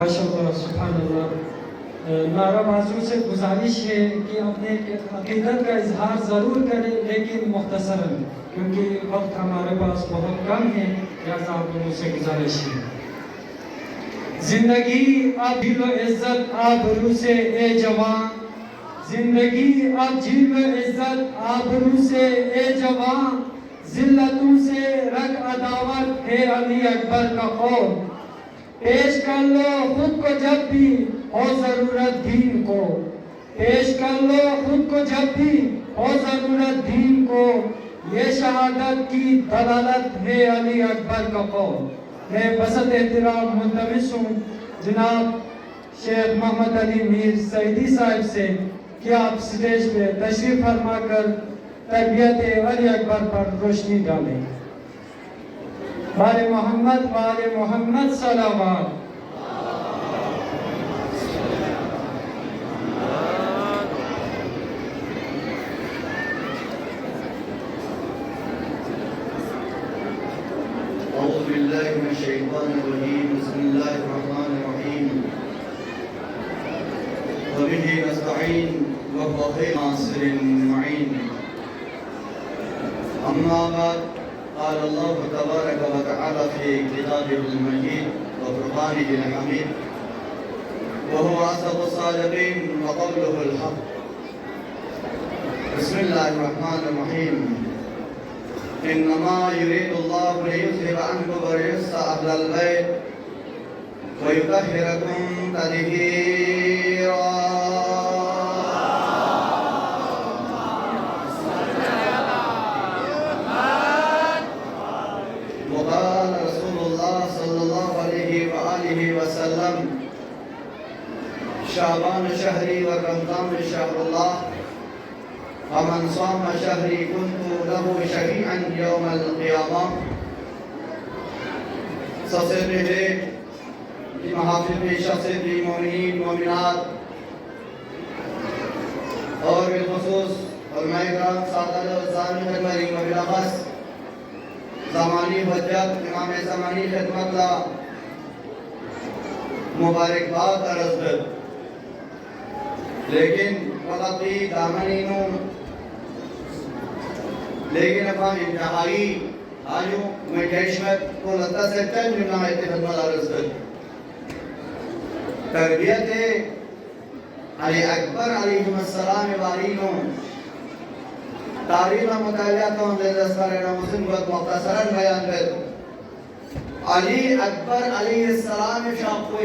माशाअल्लाह सुभानअल्लाह। मेरा बाजू से गुजारिश है कि अपने अकीदत का इजहार ज़रूर करें, लेकिन मुख्तसरन, क्योंकि वक्त हमारे पास बहुत कम है। लिहाजा आप लोगों से गुजारिश है। जिंदगी अब जिलो इज्जत आबरू से ए जवान, जिंदगी अब जिलो इज्जत आबरू से ए जवान, जिल्लतों से रख अदावत है अली अकबर का कौल। पेश कर लो खुद को जब भी हो जरूरत दीन को, पेश कर लो खुद को जब भी हो जरूरत दीन को, ये शहादत की दलालत है अली अकबर का कौल। मैं बसत एहतराम मुल्तमिस हूँ जनाब शेख मोहम्मद अली मीर सईदी साहब से कि आप स्टेज पे तशरीफ फरमा कर तरबियत अली अकबर पर रोशनी डालें। वाले मोहम्मद सलावत। أعوذ بالله من الشيطان الرجيم بسم الله الرحمن الرحيم وبه نستعين وهو خير ناصر معين أما بعد قال الله تبارك وتعالى في كتابه المجيد وفرقانه الحميد وهو أصدق الصادقين وقوله الحق بسم الله الرحمن الرحيم إنما يريد الله ليذهب عنكم الرجس أهل البيت ويطهركم تطهيرا. وقال رسول الله صلى الله عليه وآله وسلم شعبان شهري ورمضان شهر الله فمن صام شهري كنت له شفيعا يوم القيامة. सबसे पहले महाफिल में शख्सियत मोमिनीन मोमिनात और बिलखुसूस उलमा-ए-किराम सादात व सामिन खिदमत व बिलखस ज़मानी हजरत इमाम ज़मानी खिदमत ला मुबारकबाद अर्ज़ कर। लेकिन वक़्त दामनीनो लेकिन अब हम इंतहाई आजू मैकेशमत को लगता से चंद जुमला में खिदमत अर्ज़ कर। तरबियत अली अकबर अलैहिस्सलाम वारीनो तारीख मुतालिया तो हम दस्तूर मुस्लिम को मुख्तसरन बयान कर। अली अकबर अलैहिस्सलाम शाह को